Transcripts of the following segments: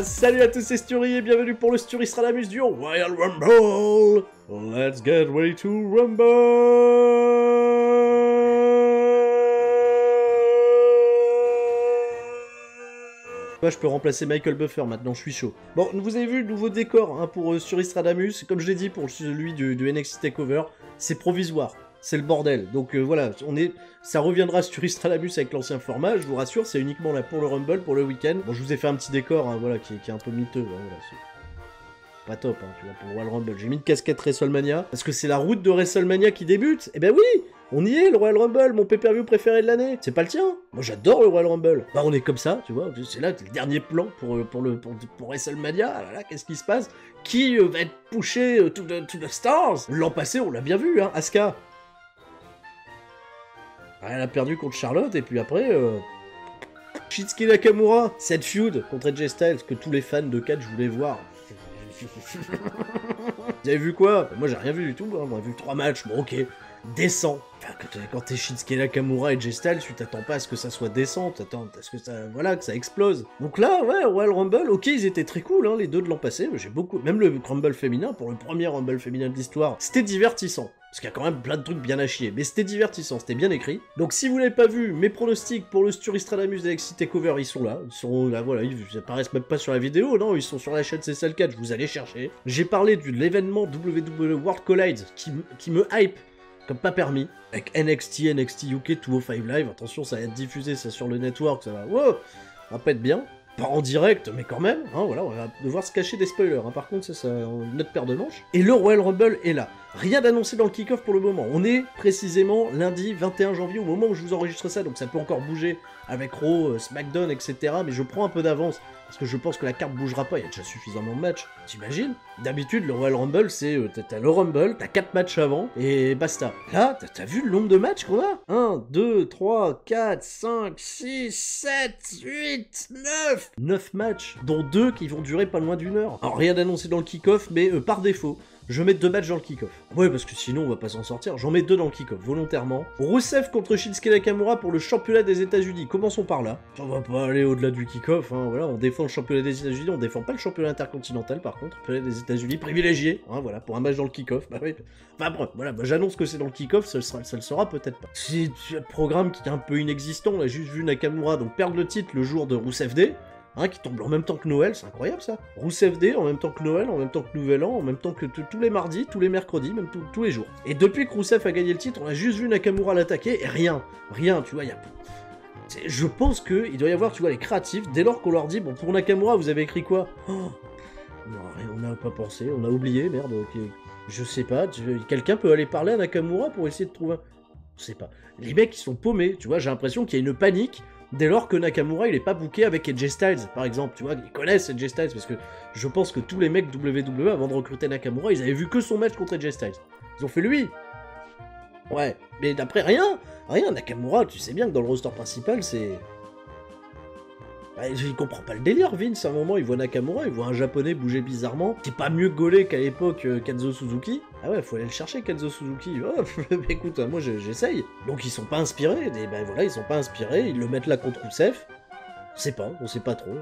Salut à tous, c'est Stury et bienvenue pour le Stury Stradamus du Royal Rumble. Let's get ready to rumble. Moi, je peux remplacer Michael Buffer maintenant, je suis chaud. Bon, vous avez vu le nouveau décor hein, pour Stury Stradamus. Comme je l'ai dit pour celui du NXT TakeOver, c'est provisoire. C'est le bordel, donc voilà, ça reviendra sur Stradamus avec l'ancien format, je vous rassure, c'est uniquement là pour le Rumble, pour le week-end. Bon, je vous ai fait un petit décor, hein, voilà, qui est un peu miteux, hein, voilà, c'est pas top, hein, tu vois, pour le Royal Rumble. J'ai mis une casquette WrestleMania, parce que c'est la route de WrestleMania qui débute. Eh ben oui, on y est, le Royal Rumble, mon pay-per-view préféré de l'année. C'est pas le tien. Moi, j'adore le Royal Rumble. Bah, on est comme ça, tu vois, c'est là, le dernier plan pour WrestleMania, ah là là, qu'est-ce qui se passe? Qui va être pushé to the stars? L'an passé, on l'a bien vu, hein, Asuka. Elle a perdu contre Charlotte, et puis après, Shinsuke Nakamura, cette feud contre AJ Styles que tous les fans de catch voulaient voir. Vous avez vu quoi? Moi j'ai rien vu du tout, hein. On a vu 3 matchs, bon ok, décent. Enfin, quand t'es Shinsuke Nakamura et AJ Styles, tu t'attends pas à ce que ça soit décent, t'attends à ce que ça, voilà, que ça explose. Donc là, ouais, Royal Rumble, ok, ils étaient très cool, hein, les deux de l'an passé, j'ai beaucoup, même le Rumble féminin, pour le premier Rumble féminin de l'histoire, c'était divertissant. Parce qu'il y a quand même plein de trucs bien à chier, mais c'était divertissant, c'était bien écrit. Donc si vous l'avez pas vu, mes pronostics pour le Stury Stradamus NXT TakeOver, ils sont là, voilà, ils apparaissent même pas sur la vidéo, non, ils sont sur la chaîne CSL4, je vous allez chercher. J'ai parlé de l'événement WWE World Collide qui me hype comme pas permis, avec NXT UK 205 Live, attention ça va être diffusé ça sur le network, ça va, wow, ça va pas être bien. Pas en direct, mais quand même, hein, voilà, on va devoir se cacher des spoilers, hein, par contre, c'est ça, notre paire de manches. Et le Royal Rumble est là. Rien d'annoncé dans le kick-off pour le moment. On est précisément lundi 21 janvier, au moment où je vous enregistre ça, donc ça peut encore bouger avec Raw, SmackDown, etc. Mais je prends un peu d'avance, parce que je pense que la carte bougera pas, il y a déjà suffisamment de matchs, t'imagines? D'habitude, le Royal Rumble, c'est, t'as le Rumble, t'as 4 matchs avant, et basta. Là, t'as vu le nombre de matchs qu'on a? 1, 2, 3, 4, 5, 6, 7, 8, 9! 9 matchs, dont 2 qui vont durer pas loin d'1 heure. Alors rien d'annoncé dans le kick-off, mais par défaut, je mets 2 matchs dans le kick-off. Ouais, parce que sinon on va pas s'en sortir, j'en mets 2 dans le kick-off, volontairement. Rusev contre Shinsuke Nakamura pour le championnat des États-Unis. Commençons par là. On va pas aller au-delà du kick-off, hein, voilà, on défend le championnat des États-Unis, on défend pas le championnat intercontinental par contre, le championnat des États-Unis privilégié, hein, voilà, pour un match dans le kick-off. Bah oui. Enfin bref, voilà, bah, j'annonce que c'est dans le kick-off, ça le sera peut-être pas. C'est un programme qui est un peu inexistant, on a juste vu Nakamura donc perdre le titre le jour de Rusev Day. Hein, qui tombe en même temps que Noël, c'est incroyable ça. Rusev Day en même temps que Noël, en même temps que Nouvel An, en même temps que tous les mardis, tous les mercredis, même tous les jours. Et depuis que Rusev a gagné le titre, on a juste vu Nakamura l'attaquer et rien, tu vois, je pense qu'il doit y avoir, tu vois, les créatifs, dès lors qu'on leur dit, bon, pour Nakamura, vous avez écrit quoi? Oh, non, on n'a pas pensé, on a oublié, merde, ok. Je sais pas, quelqu'un peut aller parler à Nakamura pour essayer de trouver un... Je sais pas. Les mecs, ils sont paumés, tu vois, j'ai l'impression qu'il y a une panique dès lors que Nakamura, il est pas booké avec AJ Styles, par exemple, tu vois, ils connaissent AJ Styles, parce que je pense que tous les mecs WWE, avant de recruter Nakamura, ils avaient vu que son match contre AJ Styles. Ils ont fait lui. Ouais, mais d'après rien, Nakamura, tu sais bien que dans le roster principal, c'est... Bah, il comprend pas le délire, Vince, à un moment, il voit Nakamura, il voit un japonais bouger bizarrement, qui est pas mieux gaulé qu'à l'époque Kenzo Suzuki. Ah ouais, faut aller le chercher, Kenzo Suzuki. Oh, écoute, moi j'essaye. Donc ils sont pas inspirés, et ben voilà, ils sont pas inspirés, ils le mettent là contre Rusev. On sait pas trop.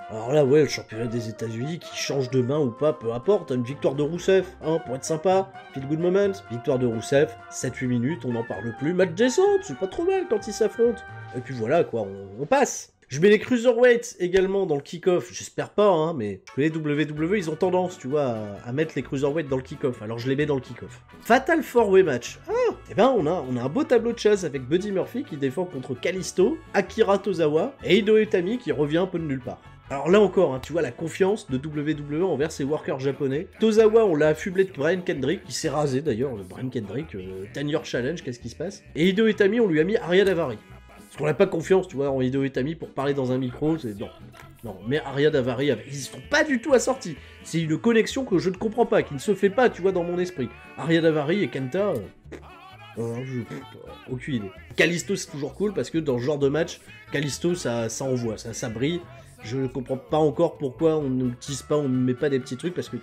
Alors là, ouais, le championnat des États-Unis qui change de main ou pas, peu importe, une victoire de Rusev, hein, pour être sympa, feel good moment. Victoire de Rusev, 7-8 minutes, on n'en parle plus. Match descente, c'est pas trop mal quand ils s'affrontent. Et puis voilà, quoi, on passe. Je mets les Cruiserweights également dans le kick-off, j'espère pas, hein, mais les WWE, ils ont tendance, tu vois, à mettre les Cruiserweights dans le kick-off, alors je les mets dans le kick-off. Fatal 4-Way match. Ah, et ben on a un beau tableau de chasse avec Buddy Murphy qui défend contre Kalisto, Akira Tozawa et Hideo Itami qui revient un peu de nulle part. Alors là encore, hein, tu vois la confiance de WWE envers ses workers japonais. Tozawa, on l'a affublé de Brian Kendrick, qui s'est rasé d'ailleurs, le Brian Kendrick, Tenure Challenge, qu'est-ce qui se passe? Et Hideo Itami, on lui a mis Arya Davari. Parce qu'on n'a pas confiance, tu vois, en Hideo Itami pour parler dans un micro, c'est... Non, mais Arya Davari, ils sont pas du tout assortis. C'est une connexion que je ne comprends pas, qui ne se fait pas, tu vois, dans mon esprit. Arya Davari et Kenta... aucune idée. Kalisto, c'est toujours cool, parce que dans ce genre de match, Kalisto, ça envoie, ça brille. Je ne comprends pas encore pourquoi on ne tease pas, on ne met pas des petits trucs, parce que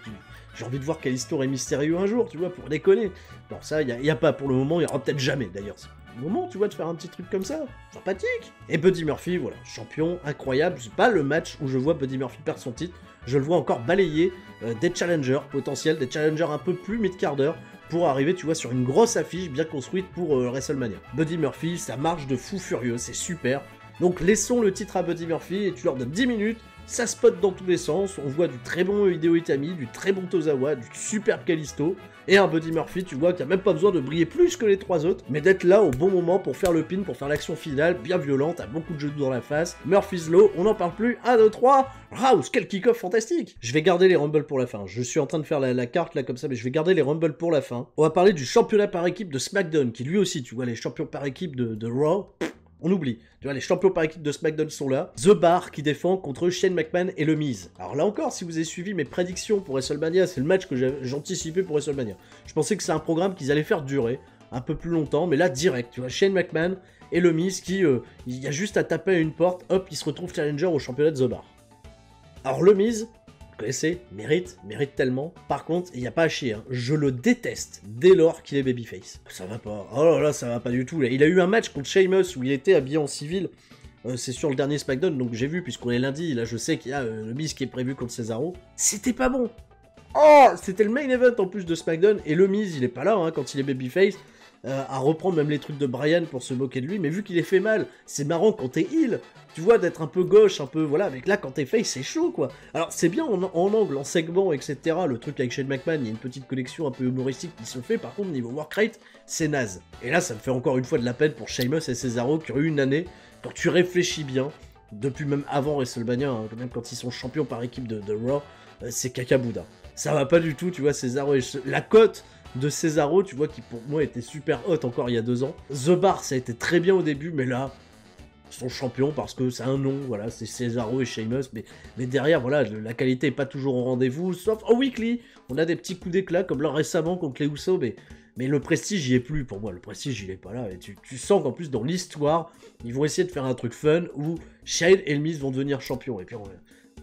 j'ai envie de voir Kalisto et Mystérieux un jour, tu vois, pour déconner. Non, ça, il n'y a pas pour le moment, il n'y aura peut-être jamais, d'ailleurs. moment, tu vois, de faire un petit truc comme ça. Sympathique. Et Buddy Murphy, voilà, champion incroyable. C'est pas le match où je vois Buddy Murphy perdre son titre. Je le vois encore balayer des challengers potentiels, des challengers un peu plus mid-carder, pour arriver, tu vois, sur une grosse affiche bien construite pour WrestleMania. Buddy Murphy, ça marche de fou furieux, c'est super. Donc laissons le titre à Buddy Murphy et tu leur donnes 10 minutes, ça spot dans tous les sens, on voit du très bon Hideo Itami, du très bon Tozawa, du superbe Kalisto, et un Buddy Murphy, tu vois, qui a même pas besoin de briller plus que les 3 autres, mais d'être là au bon moment pour faire le pin, pour faire l'action finale, bien violente, à beaucoup de genoux dans la face. Murphy's Law, on n'en parle plus, 1, 2, 3, Rouse, quel kick-off fantastique. Je vais garder les Rumble pour la fin, je suis en train de faire la carte là comme ça, mais je vais garder les Rumble pour la fin. On va parler du championnat par équipe de SmackDown, qui lui aussi, tu vois, les champions par équipe de Raw, on oublie. Tu vois, les champions par équipe de SmackDown sont là. The Bar qui défend contre Shane McMahon et le Miz. Alors là encore, si vous avez suivi mes prédictions pour WrestleMania, c'est le match que j'anticipais pour WrestleMania. Je pensais que c'est un programme qu'ils allaient faire durer un peu plus longtemps, mais là, direct, tu vois, Shane McMahon et le Miz qui, il y a juste à taper à une porte, hop, il se retrouve challenger au championnat de The Bar. Alors le Miz, vous connaissez, mérite tellement. Par contre, il n'y a pas à chier, hein. Je le déteste dès lors qu'il est babyface. Ça va pas, oh là là, ça va pas du tout. Il a eu un match contre Sheamus où il était habillé en civil. C'est sur le dernier SmackDown, donc j'ai vu, puisqu'on est lundi, là je sais qu'il y a le Miz qui est prévu contre Cesaro. C'était pas bon. Oh, c'était le main event en plus de SmackDown, et le Miz, il est pas là hein, quand il est babyface. À reprendre même les trucs de Bryan pour se moquer de lui, mais vu qu'il est fait mal, c'est marrant quand t'es heel, tu vois, d'être un peu gauche, un peu, voilà, avec là, quand t'es face, c'est chaud, quoi. Alors, c'est bien en angle, en segment, etc., le truc avec Shane McMahon, il y a une petite collection un peu humoristique qui se fait, par contre, niveau work rate, c'est naze. Et là, ça me fait encore une fois de la peine pour Sheamus et Cesaro, qui ont eu une année, quand tu réfléchis bien, depuis même avant WrestleMania, hein, même quand ils sont champions par équipe de Raw, c'est caca-bouda. Ça va pas du tout, tu vois, Cesaro et... La cote de Cesaro, tu vois, qui pour moi était super hot encore il y a 2 ans. The Bar, ça a été très bien au début, mais là, ils sont champions parce que c'est un nom, voilà, c'est Cesaro et Sheamus, mais derrière, voilà, la qualité est pas toujours au rendez-vous, sauf en weekly, on a des petits coups d'éclat, comme là récemment contre les Usos, mais le prestige, il est plus, pour moi, le prestige, il est pas là, et tu sens qu'en plus, dans l'histoire, ils vont essayer de faire un truc fun, où Shane et le Miz vont devenir champions, et puis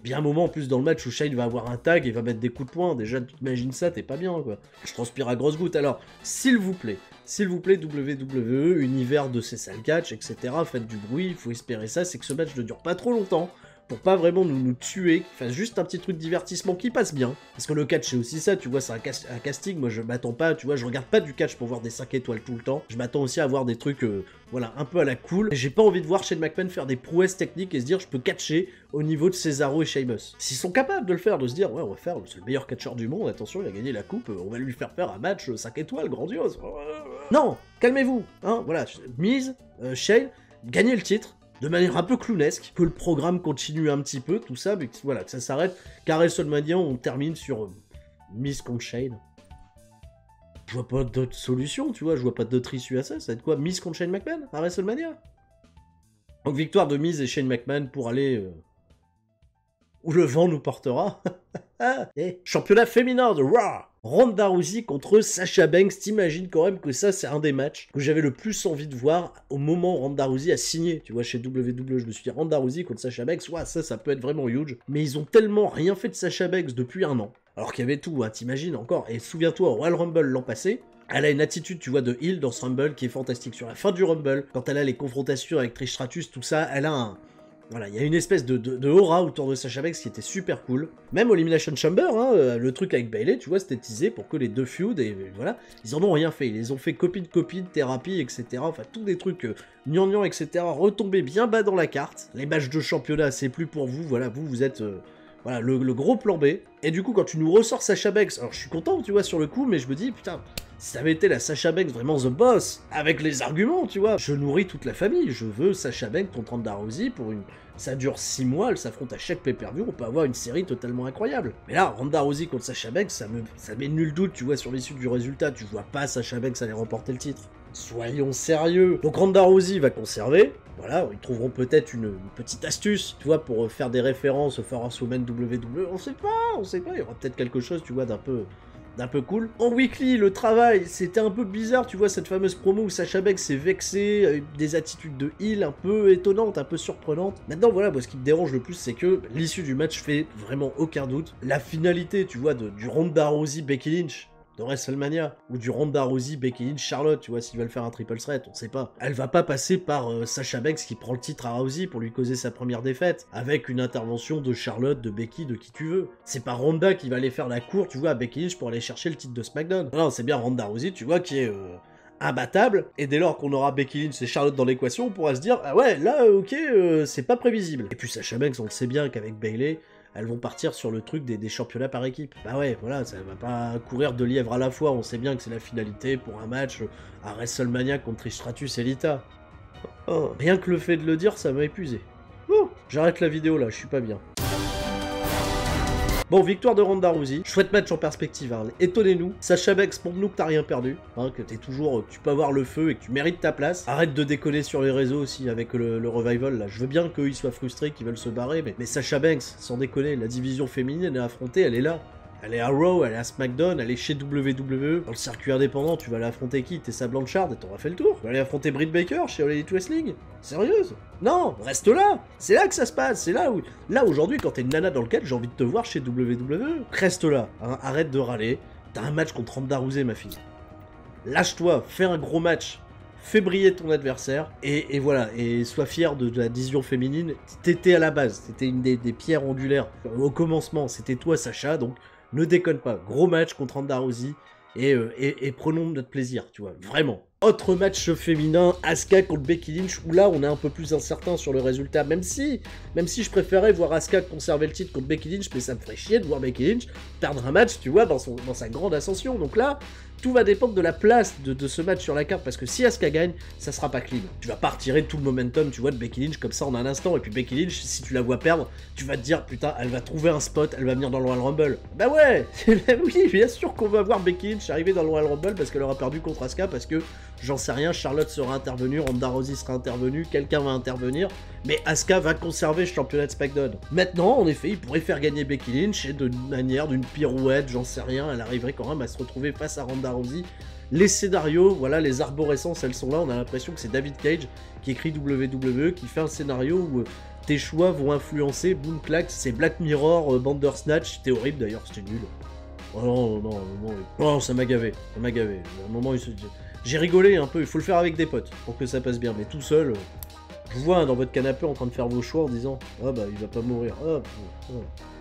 bien un moment en plus dans le match où Shane va avoir un tag et va mettre des coups de poing. Déjà, tu t'imagines ça, t'es pas bien, quoi. Je transpire à grosses gouttes. Alors, s'il vous plaît, WWE, univers de ces sales catch, etc., faites du bruit, il faut espérer ça, c'est que ce match ne dure pas trop longtemps, pour pas vraiment nous tuer, qu'il fasse juste un petit truc de divertissement qui passe bien. Parce que le catch, c'est aussi ça, tu vois, c'est un casting, moi je m'attends pas, tu vois, je regarde pas du catch pour voir des 5 étoiles tout le temps, je m'attends aussi à voir des trucs, voilà, un peu à la cool. J'ai pas envie de voir Shane McMahon faire des prouesses techniques et se dire, je peux catcher au niveau de Cesaro et Sheamus. S'ils sont capables de le faire, de se dire, ouais, on va faire, c'est le meilleur catcheur du monde, attention, il a gagné la coupe, on va lui faire un match 5 étoiles, grandiose. Non, calmez-vous, hein, voilà, Miz, Shane, gagnez le titre, de manière un peu clownesque, que le programme continue un petit peu, tout ça, mais voilà, que ça s'arrête, car WrestleMania, on termine sur Miz contre Shane. Je vois pas d'autre solution, tu vois, je vois pas d'autre issue à ça, ça va être quoi, Miz contre Shane McMahon à WrestleMania? Donc victoire de Miz et Shane McMahon pour aller où le vent nous portera. Championnat féminin de Raw, Ronda Rousey contre Sasha Banks. T'imagines quand même que ça, c'est un des matchs que j'avais le plus envie de voir au moment où Ronda Rousey a signé. Tu vois, chez WWE, je me suis dit, Ronda Rousey contre Sasha Banks, ouais, ça peut être vraiment huge. Mais ils ont tellement rien fait de Sasha Banks depuis 1 an. Alors qu'il y avait tout, hein, t'imagines encore. Et souviens-toi, au Royal Rumble l'an passé, elle a une attitude, tu vois, de heel dans ce Rumble qui est fantastique. Sur la fin du Rumble, quand elle a les confrontations avec Trish Stratus, tout ça, elle a un... Voilà, il y a une espèce de aura autour de Sasha Banks qui était super cool. Même au Elimination Chamber, hein, le truc avec Bayley, tu vois, c'était teasé pour que les deux feuds, et voilà, ils en ont rien fait. Ils les ont fait copine, thérapie, etc. Enfin, tous des trucs gnangnan, etc. Retombés bien bas dans la carte. Les matchs de championnat, c'est plus pour vous. Voilà, vous êtes... voilà, le gros plan B. Et du coup, quand tu nous ressors Sasha Banks, alors je suis content, tu vois, sur le coup, mais je me dis, putain... Si ça avait été la Sasha Banks vraiment the boss, avec les arguments, tu vois, je nourris toute la famille, je veux Sasha Banks contre Ronda Rousey pour une... Ça dure 6 mois, elle s'affronte à chaque pay-per-view, on peut avoir une série totalement incroyable. Mais là, Ronda Rousey contre Sasha Banks, ça met nul doute, tu vois, sur l'issue du résultat, tu vois pas Sasha Banks aller remporter le titre. Soyons sérieux. Donc Ronda Rousey va conserver, voilà, ils trouveront peut-être une petite astuce, tu vois, pour faire des références au For Horsewomen WWE, on sait pas, il y aura peut-être quelque chose, tu vois, d'un peu cool. En weekly, le travail, c'était un peu bizarre, tu vois, cette fameuse promo où Sasha Banks s'est vexée, avec des attitudes de heel un peu étonnantes, un peu surprenantes. Maintenant, voilà, moi, ce qui me dérange le plus, c'est que l'issue du match fait vraiment aucun doute. La finalité, tu vois, du Ronda Rousey Becky Lynch, de WrestleMania, ou du Ronda Rousey, Becky Lynch, Charlotte, tu vois, s'ils veulent faire un triple threat, on sait pas. Elle va pas passer par Sasha Banks qui prend le titre à Rousey pour lui causer sa première défaite, avec une intervention de Charlotte, de Becky, de qui tu veux. C'est pas Ronda qui va aller faire la cour, tu vois, à Becky Lynch pour aller chercher le titre de SmackDown. Non, c'est bien Ronda Rousey, tu vois, qui est imbattable, et dès lors qu'on aura Becky Lynch et Charlotte dans l'équation, on pourra se dire, ah ouais, là, ok, c'est pas prévisible. Et puis Sasha Banks, on le sait bien qu'avec Bayley, elles vont partir sur le truc des championnats par équipe. Bah ouais, voilà, ça va pas courir 2 lièvres à la fois, on sait bien que c'est la finalité pour un match à WrestleMania contre Trish Stratus et Lita. Oh, rien que le fait de le dire, ça m'a épuisé. Oh, j'arrête la vidéo là, je suis pas bien. Bon, victoire de Ronda Rousey, chouette match en perspective, hein. Étonnez-nous, Sasha Banks, montre-nous que t'as rien perdu, hein, que t'es toujours, tu peux avoir le feu et que tu mérites ta place. Arrête de déconner sur les réseaux aussi avec le revival là, je veux bien qu'eux ils soient frustrés, qu'ils veulent se barrer, mais Sasha Banks, sans déconner, la division féminine elle est affrontée, elle est là. Elle est à Raw, elle est à SmackDown, elle est chez WWE. Dans le circuit indépendant, tu vas aller affronter qui? Tessa Blanchard et t'auras fait le tour. Tu vas aller affronter Britt Baker chez All Elite Wrestling? Sérieuse? Non, reste là. C'est là que ça se passe, c'est là où... Là, aujourd'hui, quand t'es une nana dans le cadre, j'ai envie de te voir chez WWE. Reste là, hein, arrête de râler. T'as un match contre Ronda Rousey, ma fille. Lâche-toi, fais un gros match. Fais briller ton adversaire, et voilà, et sois fier de la division féminine. T'étais à la base, t'étais une des pierres angulaires. Au commencement, c'était toi, Sacha, donc... Ne déconne pas, gros match contre Ronda Rousey, et prenons notre plaisir, tu vois, vraiment. Autre match féminin, Asuka contre Becky Lynch, où là on est un peu plus incertain sur le résultat, même si je préférais voir Asuka conserver le titre contre Becky Lynch, mais ça me ferait chier de voir Becky Lynch perdre un match, tu vois, dans sa grande ascension. Donc là, tout va dépendre de la place de ce match sur la carte, parce que si Asuka gagne, ça sera pas clean. Tu vas pas retirer tout le momentum, tu vois, de Becky Lynch comme ça en un instant, et puis Becky Lynch, si tu la vois perdre, tu vas te dire, putain, elle va trouver un spot, elle va venir dans le Royal Rumble. Bah ouais, oui, bien sûr qu'on va voir Becky Lynch arriver dans le Royal Rumble parce qu'elle aura perdu contre Asuka, parce que, j'en sais rien, Charlotte sera intervenue, Ronda Rousey sera intervenue, quelqu'un va intervenir, mais Asuka va conserver le championnat de SmackDown. Maintenant, en effet, il pourrait faire gagner Becky Lynch, et d'une manière, d'une pirouette, j'en sais rien, elle arriverait quand même à se retrouver face à Ronda Rousey. Les scénarios, voilà, les arborescences, elles sont là, on a l'impression que c'est David Cage qui écrit WWE, qui fait un scénario où tes choix vont influencer, boom clac, c'est Black Mirror, Bandersnatch, c'était horrible d'ailleurs, c'était nul. Oh non, non, non, non, ça m'a gavé, À un moment, j'ai rigolé un peu, il faut le faire avec des potes pour que ça passe bien, mais tout seul, je vous vois hein, dans votre canapé en train de faire vos choix en disant « Ah bah, il va pas mourir, ah,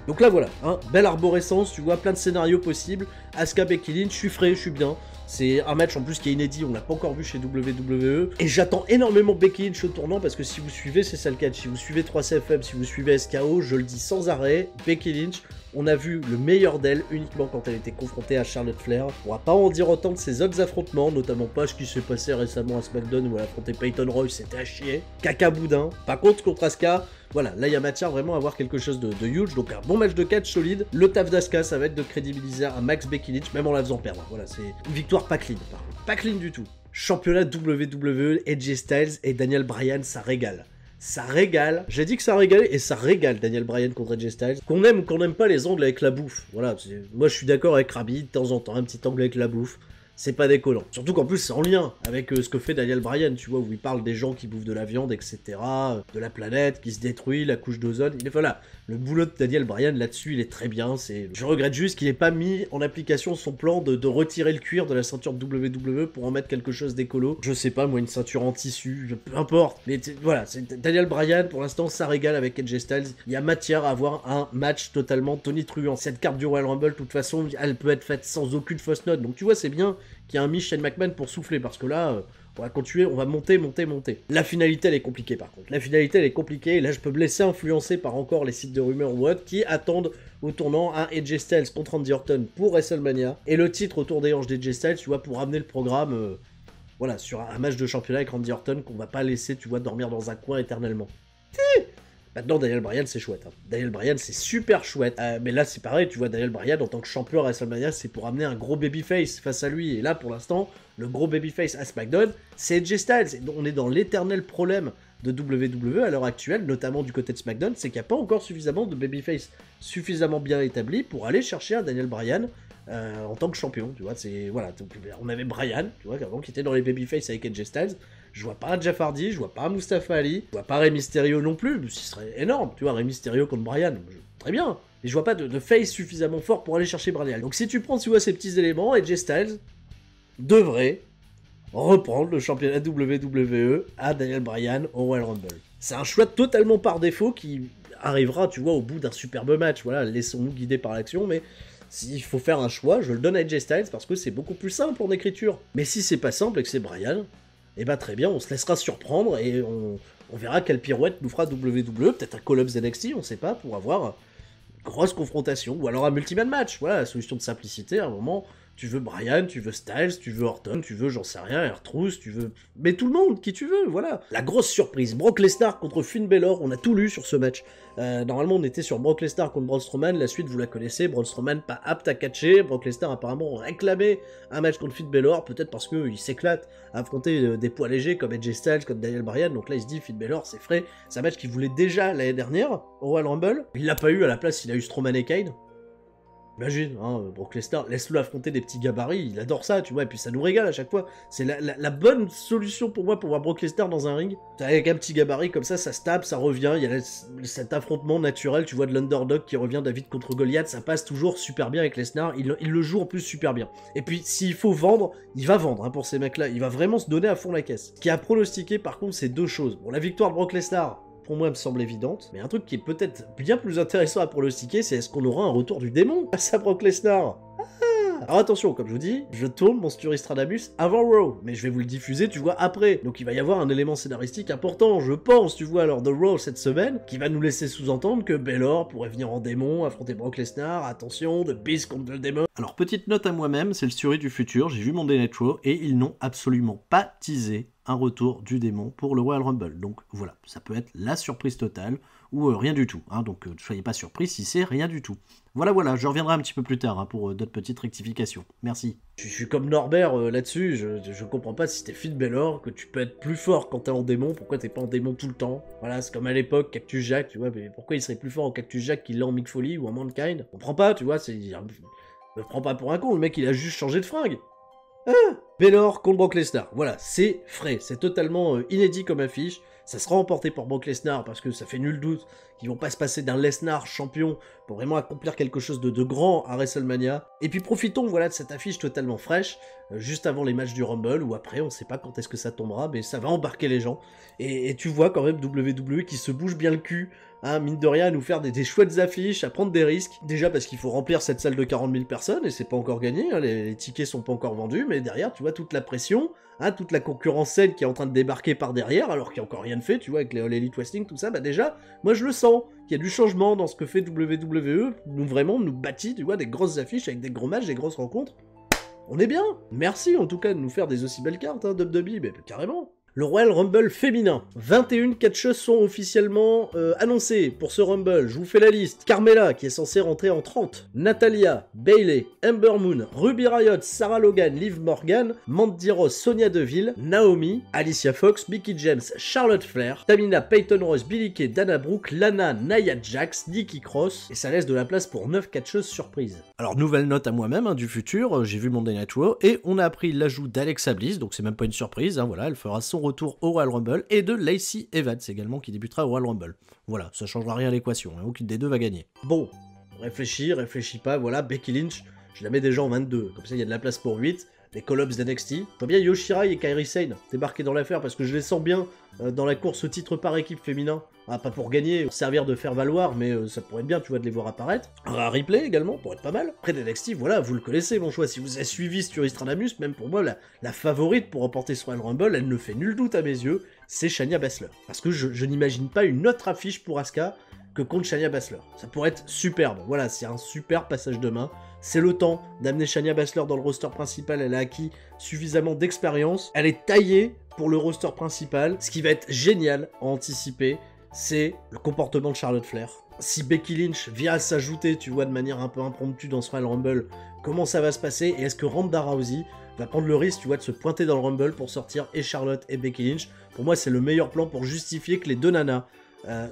Donc là voilà, hein, belle arborescence, tu vois, plein de scénarios possibles, Asuka Becky Lynch, je suis frais, je suis bien, c'est un match en plus qui est inédit, on l'a pas encore vu chez WWE, et j'attends énormément Becky Lynch au tournant, parce que si vous suivez C'est ça le catch, si vous suivez 3CFM, si vous suivez SKO, je le dis sans arrêt, Becky Lynch, on a vu le meilleur d'elle uniquement quand elle était confrontée à Charlotte Flair. On va pas en dire autant de ses autres affrontements, notamment pas ce qui s'est passé récemment à SmackDown où elle a affronté Peyton Royce, c'était à chier. Caca boudin. Par contre, contre Asuka, voilà, là il y a matière vraiment à avoir quelque chose de huge, donc un bon match de catch solide. Le taf d'Asuka, ça va être de crédibiliser un max Becky Lynch, même en la faisant perdre. Voilà, c'est une victoire pas clean, par contre. Pas clean du tout. Championnat WWE, AJ Styles et Daniel Bryan, ça régale. Ça régale. J'ai dit que ça régalait, et ça régale Daniel Bryan contre AJ Styles. Qu'on aime ou qu'on n'aime pas les angles avec la bouffe. Voilà, moi je suis d'accord avec Rabi, de temps en temps, un petit angle avec la bouffe. C'est pas décollant. Surtout qu'en plus c'est en lien avec ce que fait Daniel Bryan, tu vois, où il parle des gens qui bouffent de la viande, etc. De la planète qui se détruit, la couche d'ozone. Il est voilà. Le boulot de Daniel Bryan là-dessus, il est très bien. Je regrette juste qu'il n'ait pas mis en application son plan de retirer le cuir de la ceinture de WWE pour en mettre quelque chose d'écolo. Je sais pas, moi, une ceinture en tissu, peu importe. Mais voilà, c'est Daniel Bryan, pour l'instant, ça régale avec AJ Styles. Il y a matière à avoir un match totalement tonitruant. Cette carte du Royal Rumble, de toute façon, elle peut être faite sans aucune fausse note. Donc tu vois, c'est bien qu'il y a un Shane McMahon pour souffler, parce que là, on va continuer, on va monter. La finalité, elle est compliquée, par contre. La finalité, elle est compliquée, et là, je peux me laisser influencer par encore les sites de rumeurs ou autres, qui attendent au tournant un AJ Styles contre Randy Orton pour WrestleMania, et le titre autour des hanches d'AJ Styles, tu vois, pour ramener le programme, voilà, sur un match de championnat avec Randy Orton, qu'on va pas laisser, tu vois, dormir dans un coin éternellement. Maintenant, Daniel Bryan, c'est chouette. Hein. Daniel Bryan, c'est super chouette. Mais là, c'est pareil, tu vois, Daniel Bryan, en tant que champion à WrestleMania, c'est pour amener un gros babyface face à lui. Et là, pour l'instant, le gros babyface à SmackDown, c'est AJ Styles. Et on est dans l'éternel problème de WWE à l'heure actuelle, notamment du côté de SmackDown, c'est qu'il n'y a pas encore suffisamment de babyface suffisamment bien établi pour aller chercher un Daniel Bryan en tant que champion, tu vois, c'est, voilà, on avait Bryan, tu vois, avant qui était dans les babyface avec AJ Styles, je vois pas un Jeff Hardy, je vois pas un Mustafa Ali, je vois pas Rey Mysterio non plus, ce serait énorme, tu vois, Rey Mysterio contre Bryan, très bien, Et je vois pas de face suffisamment fort pour aller chercher Bryan. Donc si tu prends, tu vois, ces petits éléments, AJ Styles devrait reprendre le championnat WWE à Daniel Bryan au Royal Rumble. C'est un choix totalement par défaut qui arrivera, tu vois, au bout d'un superbe match. Voilà, laissons-nous guider par l'action, mais s'il faut faire un choix, je le donne à AJ Styles parce que c'est beaucoup plus simple en écriture. Mais si c'est pas simple et que c'est Bryan, eh ben très bien, on se laissera surprendre et on verra quelle pirouette nous fera WWE, peut-être un Call-Ups NXT, on sait pas, pour avoir une grosse confrontation, ou alors un multi-man match, voilà, la solution de simplicité, à un moment, tu veux Bryan, tu veux Styles, tu veux Orton, tu veux, j'en sais rien, R-Truth, tu veux... Mais tout le monde, qui tu veux, voilà. La grosse surprise, Brock Lesnar contre Finn Balor, on a tout lu sur ce match. Normalement, on était sur Brock Lesnar contre Braun Strowman, la suite, vous la connaissez, Braun Strowman pas apte à catcher, Brock Lesnar apparemment réclamé un match contre Finn Balor, peut-être parce qu'il s'éclate à affronter des poids légers comme AJ Styles, comme Daniel Bryan, donc là il se dit Finn Balor c'est frais, c'est un match qu'il voulait déjà l'année dernière au Royal Rumble, il l'a pas eu, à la place il a eu Strowman et Kane. Imagine, hein, Brock Lesnar, laisse-le affronter des petits gabarits, il adore ça, tu vois, et puis ça nous régale à chaque fois. C'est la bonne solution pour moi pour voir Brock Lesnar dans un ring. Avec un petit gabarit comme ça se tape, ça revient, il y a cet affrontement naturel, tu vois, de l'underdog qui revient, David contre Goliath, ça passe toujours super bien avec Lesnar, il le joue en plus super bien. Et puis, s'il faut vendre, il va vendre, hein, pour ces mecs-là, il va vraiment se donner à fond la caisse. Ce qui a pronostiqué, par contre, c'est deux choses. Bon, la victoire de Brock Lesnar, pour moi, elle me semble évidente. Mais un truc qui est peut-être bien plus intéressant à pronostiquer, c'est est-ce qu'on aura un retour du démon face à Brock Lesnar? Alors attention, comme je vous dis, je tourne mon Stradamus avant Raw, mais je vais vous le diffuser, tu vois, après. Donc il va y avoir un élément scénaristique important, je pense, tu vois, lors de Raw cette semaine, qui va nous laisser sous-entendre que Balor pourrait venir en démon, affronter Brock Lesnar, attention, de Beast contre le démon. Alors petite note à moi-même, c'est le Story du futur, j'ai vu mon Day Night Raw, et ils n'ont absolument pas teasé un retour du démon pour le Royal Rumble. Donc voilà, ça peut être la surprise totale, ou rien du tout, hein, donc ne soyez pas surpris si c'est rien du tout. Voilà, je reviendrai un petit peu plus tard hein, pour d'autres petites rectifications. Merci. Je suis comme Norbert là-dessus, je comprends pas si t'es Finn Balor, que tu peux être plus fort quand t'es en démon, pourquoi t'es pas en démon tout le temps. Voilà, c'est comme à l'époque, Cactus Jack, tu vois, mais pourquoi il serait plus fort en Cactus Jack qu'il l'est en Mick Foley ou en Mankind? On comprend pas, tu vois, me prends pas pour un con, le mec il a juste changé de fringue. Ah, Balor contre Brock Lesnar, voilà, c'est frais, c'est totalement inédit comme affiche, ça sera emporté par Brock Lesnar parce que ça fait nul doute qu'ils vont pas se passer d'un Lesnar champion pour vraiment accomplir quelque chose de grand à WrestleMania. Et puis profitons voilà de cette affiche totalement fraîche, juste avant les matchs du Rumble ou après, on sait pas quand est-ce que ça tombera, mais ça va embarquer les gens. Et tu vois quand même WWE qui se bouge bien le cul, hein, mine de rien, à nous faire des chouettes affiches, à prendre des risques. Déjà parce qu'il faut remplir cette salle de 40 000 personnes et c'est pas encore gagné, hein, les tickets sont pas encore vendus, mais derrière tu vois toute la pression, hein, toute la concurrence saine qui est en train de débarquer par derrière alors qu'il n'y a encore rien de fait, tu vois, avec les All Elite Wrestling, tout ça, bah déjà, moi je le sens, qu'il y a du changement dans ce que fait WWE, nous bâtit, tu vois, des grosses affiches avec des gros matchs, des grosses rencontres. On est bien. Merci en tout cas de nous faire des aussi belles cartes, hein, WWE, mais carrément. Le Royal Rumble féminin. 21 catcheuses sont officiellement annoncées pour ce Rumble. Je vous fais la liste. Carmella, qui est censée rentrer en 30. Natalia, Bayley, Ember Moon, Ruby Riott, Sarah Logan, Liv Morgan, Mandy Rose, Sonya Deville, Naomi, Alicia Fox, Mickie James, Charlotte Flair, Tamina, Peyton Royce, Billie Kay, Dana Brooke, Lana, Nia Jax, Nikki Cross, et ça laisse de la place pour 9 catcheuses surprises. Alors nouvelle note à moi-même hein, du futur, j'ai vu mon Day Night Raw, et on a appris l'ajout d'Alexa Bliss, donc c'est même pas une surprise, hein, voilà, elle fera son retour au Royal Rumble, et de Lacey Evans également qui débutera au Royal Rumble. Voilà, ça changera rien à l'équation, hein, aucune des deux va gagner. Bon, réfléchis pas, voilà, Becky Lynch, je la mets déjà en 22, comme ça il y a de la place pour 8, les call-ups d'NXT. Je vois bien Yoshirai et Kairi Sane débarquer dans l'affaire parce que je les sens bien dans la course au titre par équipe féminin. Ah, pas pour gagner, pour servir de faire valoir, mais ça pourrait être bien, tu vois, de les voir apparaître. Un replay également, pourrait être pas mal. Après d'NXT, voilà, vous le connaissez, mon choix. Si vous avez suivi Stradamus, même pour moi, la favorite pour remporter ce Royal Rumble, elle ne fait nul doute à mes yeux, c'est Shayna Baszler. Parce que je n'imagine pas une autre affiche pour Asuka que contre Shayna Baszler. Ça pourrait être superbe. Voilà, c'est un super passage de main. C'est le temps d'amener Shayna Baszler dans le roster principal. Elle a acquis suffisamment d'expérience. Elle est taillée pour le roster principal. Ce qui va être génial à anticiper, c'est le comportement de Charlotte Flair. Si Becky Lynch vient s'ajouter, tu vois, de manière un peu impromptue dans ce Royal Rumble, comment ça va se passer? Et est-ce que Ronda Rousey va prendre le risque, tu vois, de se pointer dans le Rumble pour sortir et Charlotte et Becky Lynch? Pour moi, c'est le meilleur plan pour justifier que les deux nanas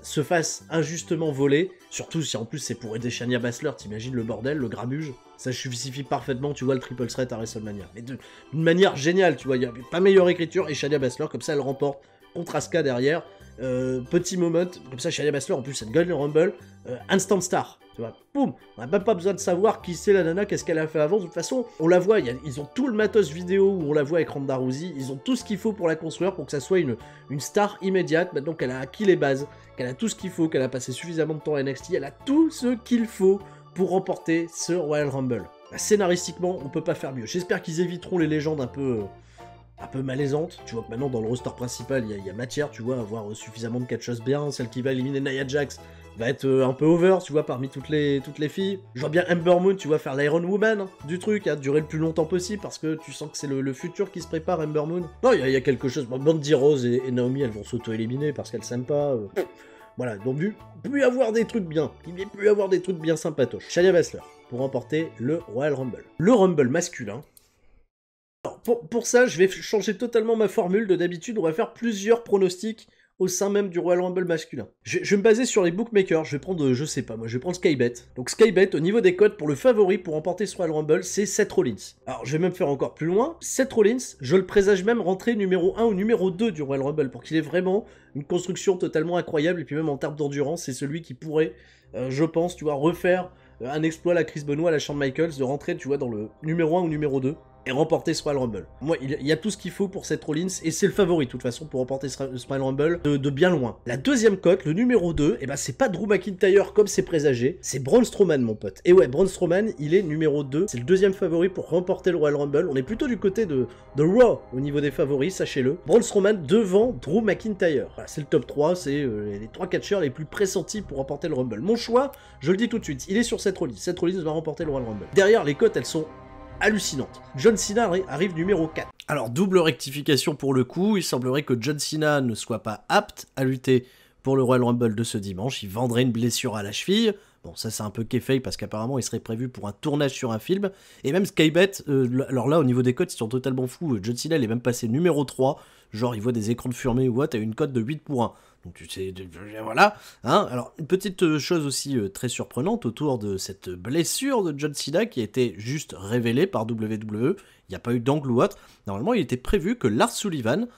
se fassent injustement voler, surtout si en plus c'est pour aider Shayna Baszler, t'imagines le bordel, le grabuge, ça justifie parfaitement, tu vois, le triple threat à WrestleMania. Mais d'une manière géniale, tu vois, il n'y a pas meilleure écriture, et Shayna Baszler, comme ça elle remporte contre Asuka derrière, petit moment, comme ça Shayna Baszler en plus elle gagne le Rumble, instant star, tu vois, boum, on n'a même pas besoin de savoir qui c'est la nana, qu'est-ce qu'elle a fait avant, de toute façon, on la voit, ils ont tout le matos vidéo où on la voit avec Ronda Rousey, ils ont tout ce qu'il faut pour la construire, pour que ça soit une star immédiate, maintenant qu'elle a acquis les bases, qu'elle a tout ce qu'il faut, qu'elle a passé suffisamment de temps à NXT, elle a tout ce qu'il faut pour remporter ce Royal Rumble. Bah, scénaristiquement, on peut pas faire mieux. J'espère qu'ils éviteront les légendes un peu malaisantes. Tu vois que maintenant, dans le roster principal, il y a matière, tu vois, à avoir suffisamment de catcheuses bien. Celle qui va éliminer Nia Jax va être un peu over, tu vois, parmi toutes les filles. Je vois bien Ember Moon, tu vois, faire l'Iron Woman du truc, durer le plus longtemps possible, parce que tu sens que c'est le futur qui se prépare, Ember Moon. Non, il y a quelque chose. Bon, Mandy Rose et Naomi, elles vont s'auto-éliminer parce qu'elles s'aiment pas. Voilà, donc il peut y avoir des trucs bien. Il peut y avoir des trucs bien sympatoches. Shayna Baszler pour remporter le Royal Rumble. Le Rumble masculin. Alors, pour ça, je vais changer totalement ma formule. De d'habitude, on va faire plusieurs pronostics au sein même du Royal Rumble masculin. Je vais me baser sur les bookmakers. Je vais prendre, je sais pas, moi, je vais prendre Skybet. Donc Skybet, au niveau des codes, pour le favori pour remporter ce Royal Rumble, c'est Seth Rollins. Alors, je vais même faire encore plus loin. Seth Rollins, je le présage même rentrer numéro 1 ou numéro 2 du Royal Rumble, pour qu'il ait vraiment une construction totalement incroyable, et puis même en termes d'endurance, c'est celui qui pourrait, je pense, tu vois, refaire un exploit à la Chris Benoit, à la Shawn Michaels, de rentrer, tu vois, dans le numéro 1 ou numéro 2. Et remporter ce Royal Rumble. Moi, il y a tout ce qu'il faut pour Seth Rollins, et c'est le favori, de toute façon, pour remporter ce Royal Rumble de bien loin. La deuxième cote, le numéro 2, et ben c'est pas Drew McIntyre comme c'est présagé, c'est Braun Strowman, mon pote. Et ouais, Braun Strowman, il est numéro 2, c'est le deuxième favori pour remporter le Royal Rumble. On est plutôt du côté de Raw au niveau des favoris, sachez-le. Braun Strowman devant Drew McIntyre. Voilà, c'est le top 3, c'est les 3 catcheurs les plus pressentis pour remporter le Rumble. Mon choix, je le dis tout de suite, il est sur Seth Rollins. Seth Rollins va remporter le Royal Rumble. Derrière, les cotes, elles sont hallucinante. John Cena arrive numéro 4. Alors, double rectification pour le coup, il semblerait que John Cena ne soit pas apte à lutter pour le Royal Rumble de ce dimanche, il vendrait une blessure à la cheville. Bon, ça c'est un peu kayfabe parce qu'apparemment il serait prévu pour un tournage sur un film. Et même Skybet, alors là au niveau des cotes ils sont totalement fous. John Cena il est même passé numéro 3. Genre il voit des écrans de fumée ou what, t'as une cote de 8 pour 1. Donc tu sais, voilà. Hein. Alors une petite chose aussi très surprenante autour de cette blessure de John Cena qui a été juste révélée par WWE. Il n'y a pas eu d'angle ou autre. Normalement il était prévu que Lars Sullivan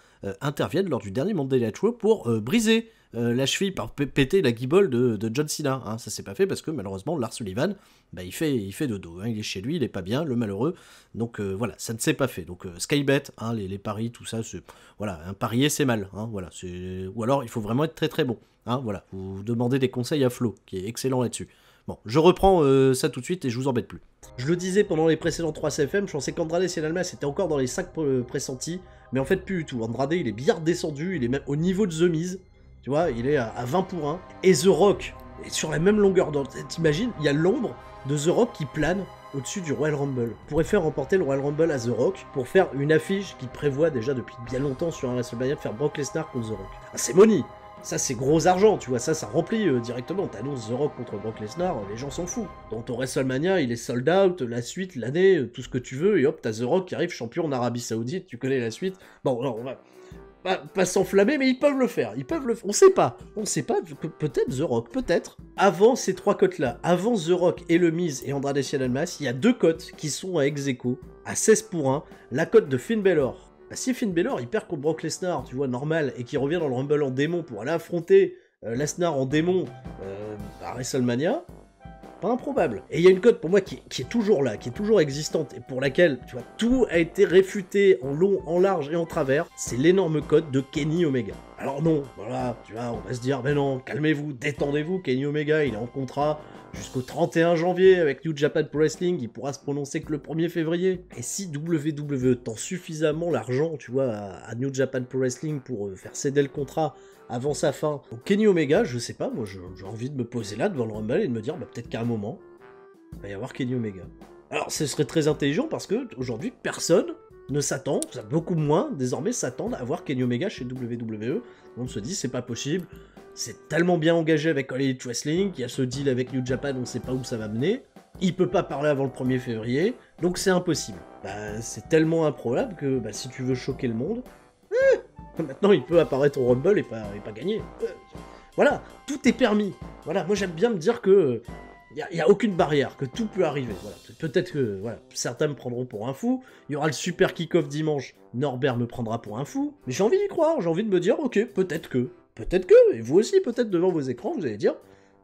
intervienne lors du dernier Monday Night Raw pour briser la cheville par péter la guibole de John Cena. Hein. Ça s'est pas fait parce que malheureusement Lars Sullivan, bah, il fait dodo. Hein. Il est chez lui, il est pas bien, le malheureux. Donc voilà, ça ne s'est pas fait. Donc Skybet, hein, les paris, tout ça, voilà, un parier c'est mal. Hein, voilà, ou alors il faut vraiment être très très bon. Hein, voilà, vous demandez des conseils à Flo, qui est excellent là-dessus. Bon, je reprends ça tout de suite et je vous embête plus. Je le disais pendant les précédents 3 CFM, je pensais qu'Andrade Cien Almas était encore dans les 5 pressentis, mais en fait plus du tout. Andrade il est bien redescendu, il est même au niveau de The Miz. Tu vois, il est à 20 pour 1. Et The Rock est sur la même longueur d'onde. T'imagines, il y a l'ombre de The Rock qui plane au-dessus du Royal Rumble. On pourrait faire remporter le Royal Rumble à The Rock pour faire une affiche qui prévoit déjà depuis bien longtemps sur un WrestleMania de faire Brock Lesnar contre The Rock. Ah, c'est money. Ça, c'est gros argent, tu vois, ça remplit directement. T'annonces The Rock contre Brock Lesnar, les gens s'en foutent. Dans ton WrestleMania, il est sold out, la suite, l'année, tout ce que tu veux, et hop, t'as The Rock qui arrive champion en Arabie Saoudite, tu connais la suite. Bon, alors, on va pas s'enflammer, mais ils peuvent le faire. On sait pas, peut-être The Rock, peut-être. Avant ces 3 cotes-là, avant The Rock et le Miz et Andrade Cien Almas, il y a 2 cotes qui sont à ex-aequo, à 16 pour 1. La cote de Finn Balor. Bah, si Finn Balor il perd contre Brock Lesnar, tu vois, normal, et qu'il revient dans le Rumble en démon pour aller affronter Lesnar en démon à WrestleMania, pas improbable. Et il y a une cote pour moi qui est toujours là, qui est toujours existante, et pour laquelle, tu vois, tout a été réfuté en long, en large et en travers, c'est l'énorme cote de Kenny Omega. Alors non, voilà, tu vois, on va se dire, mais non, calmez-vous, détendez-vous, Kenny Omega, il est en contrat jusqu'au 31 janvier avec New Japan Pro Wrestling, il pourra se prononcer que le 1er février. Et si WWE tend suffisamment l'argent, tu vois, à New Japan Pro Wrestling pour faire céder le contrat avant sa fin, donc Kenny Omega, je sais pas, moi j'ai envie de me poser là devant le Rumble et de me dire, bah peut-être qu'à un moment, il va y avoir Kenny Omega. Alors ce serait très intelligent parce que aujourd'hui personne ne s'attend, beaucoup moins désormais s'attendent à voir Kenny Omega chez WWE. On se dit c'est pas possible, c'est tellement bien engagé avec All Elite Wrestling, il y a ce deal avec New Japan, on sait pas où ça va mener, il peut pas parler avant le 1er février, donc c'est impossible. Bah c'est tellement improbable que bah, si tu veux choquer le monde, maintenant il peut apparaître au Rumble et pas gagner. Voilà, tout est permis. Voilà, moi j'aime bien me dire que il y a aucune barrière, que tout peut arriver. Voilà. Peut-être que voilà, certains me prendront pour un fou. Il y aura le super kick-off dimanche. Norbert me prendra pour un fou. Mais j'ai envie d'y croire. J'ai envie de me dire, ok, peut-être que. peut-être que, et vous aussi peut-être devant vos écrans, vous allez dire,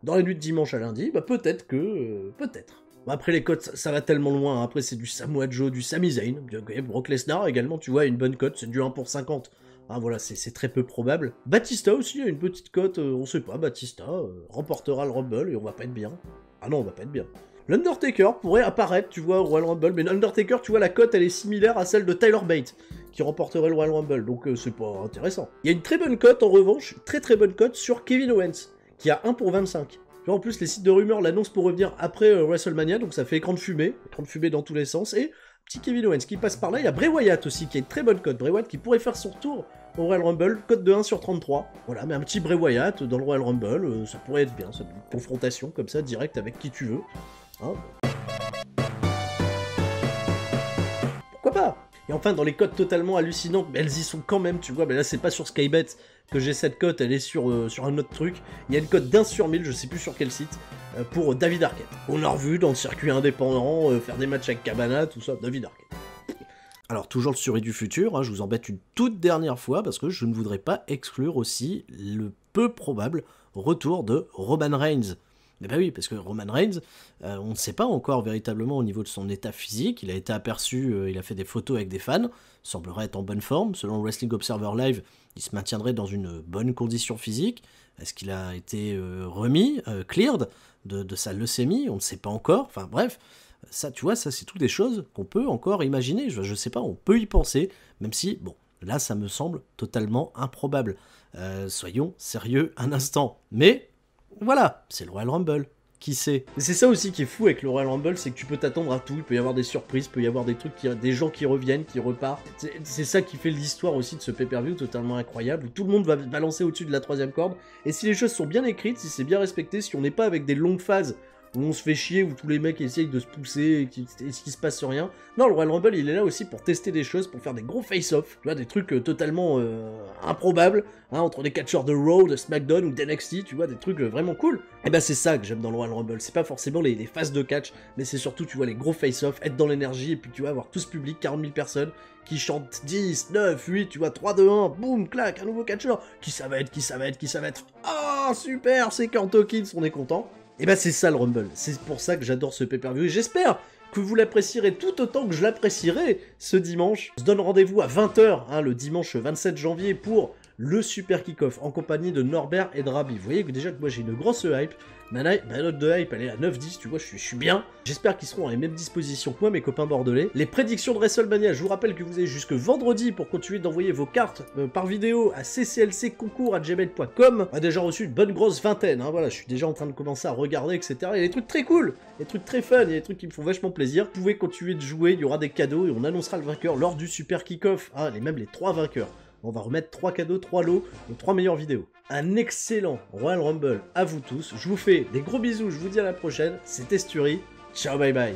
dans la nuit de dimanche à lundi, bah peut-être que, peut-être. Bon, après les cotes, ça va tellement loin, après c'est du Samoa Joe, du Sami Zayn, Brock Lesnar également, tu vois, une bonne cote, c'est du 1 pour 50. Ah voilà, c'est très peu probable. Batista aussi a une petite cote, on sait pas, Batista remportera le Rumble et on va pas être bien. Ah non, on va pas être bien. L'Undertaker pourrait apparaître, tu vois, au Royal Rumble, mais l'Undertaker, tu vois, la cote, elle est similaire à celle de Tyler Bate, qui remporterait le Royal Rumble, donc c'est pas intéressant. Il y a une très bonne cote, en revanche, très bonne cote sur Kevin Owens, qui a 1 pour 25. En plus, les sites de rumeurs l'annoncent pour revenir après WrestleMania, donc ça fait écran de fumée dans tous les sens, et petit Kevin Owens qui passe par là. Il y a Bray Wyatt aussi, qui a une très bonne cote. Bray Wyatt qui pourrait faire son retour au Royal Rumble, cote de 1 sur 33. Voilà, mais un petit Bray Wyatt dans le Royal Rumble, ça pourrait être bien, ça, une confrontation comme ça, direct avec qui tu veux. Hein, pourquoi pas? Et enfin, dans les cotes totalement hallucinantes, mais elles y sont quand même, tu vois, mais là c'est pas sur Skybet que j'ai cette cote, elle est sur un autre truc. Il y a une cote d'1 sur 1000, je sais plus sur quel site, pour David Arquette. On l'a revu dans le circuit indépendant, faire des matchs avec Cabana, tout ça, David Arquette. Alors toujours le Suri du futur, hein, je vous embête une toute dernière fois, parce que je ne voudrais pas exclure aussi le peu probable retour de Roman Reigns. Mais bah oui, parce que Roman Reigns, on ne sait pas encore véritablement au niveau de son état physique, il a été aperçu, il a fait des photos avec des fans, semblerait être en bonne forme, selon le Wrestling Observer Live, il se maintiendrait dans une bonne condition physique. Est-ce qu'il a été remis, cleared de sa leucémie? On ne sait pas encore, enfin bref, ça tu vois, ça c'est toutes des choses qu'on peut encore imaginer, je sais pas, on peut y penser, même si, bon, là ça me semble totalement improbable. Soyons sérieux un instant, mais... Voilà, c'est le Royal Rumble, qui sait. Et c'est ça aussi qui est fou avec le Royal Rumble, c'est que tu peux t'attendre à tout, il peut y avoir des surprises, il peut y avoir des trucs, des gens qui reviennent, qui repartent. C'est ça qui fait l'histoire aussi de ce pay-per-view totalement incroyable, où tout le monde va balancer au-dessus de la troisième corde, et si les choses sont bien écrites, si c'est bien respecté, si on n'est pas avec des longues phases où on se fait chier, où tous les mecs essayent de se pousser et qu'il se passe rien. Non, le Royal Rumble, il est là aussi pour tester des choses, pour faire des gros face-off, tu vois, des trucs totalement improbables, hein, entre des catcheurs de Raw, de SmackDown ou d'NXT, tu vois, des trucs vraiment cool. Et ben c'est ça que j'aime dans le Royal Rumble, c'est pas forcément les phases de catch, mais c'est surtout, tu vois, les gros face-off, être dans l'énergie, et puis tu vois, avoir tout ce public, 40 000 personnes, qui chantent 10, 9, 8, tu vois, 3, 2, 1, boum, clac, un nouveau catcheur, qui ça va être, ah, super, c'est Kurt Hawkins, on est content. Et bah c'est ça le Rumble, c'est pour ça que j'adore ce pay-per-view, et j'espère que vous l'apprécierez tout autant que je l'apprécierai ce dimanche. On se donne rendez-vous à 20h, hein, le dimanche 27 janvier, pour le super kick-off, en compagnie de Norbert et de Rabi. Vous voyez que déjà que moi j'ai une grosse hype, ma note de hype elle est à 9-10, tu vois, je suis bien. J'espère qu'ils seront dans les mêmes dispositions que moi, mes copains bordelais. Les prédictions de WrestleMania, je vous rappelle que vous avez jusque vendredi pour continuer d'envoyer vos cartes par vidéo à cclcconcours@gmail.com. On a déjà reçu une bonne grosse vingtaine, hein, voilà, je suis déjà en train de commencer à regarder, etc. Il y a des trucs très cool, des trucs très fun, il y a des trucs qui me font vachement plaisir. Vous pouvez continuer de jouer, il y aura des cadeaux et on annoncera le vainqueur lors du super kick-off, hein, même les 3 vainqueurs. On va remettre 3 cadeaux, 3 lots, les 3 meilleures vidéos. Un excellent Royal Rumble à vous tous. Je vous fais des gros bisous, je vous dis à la prochaine. C'était Sturi. Ciao, bye bye.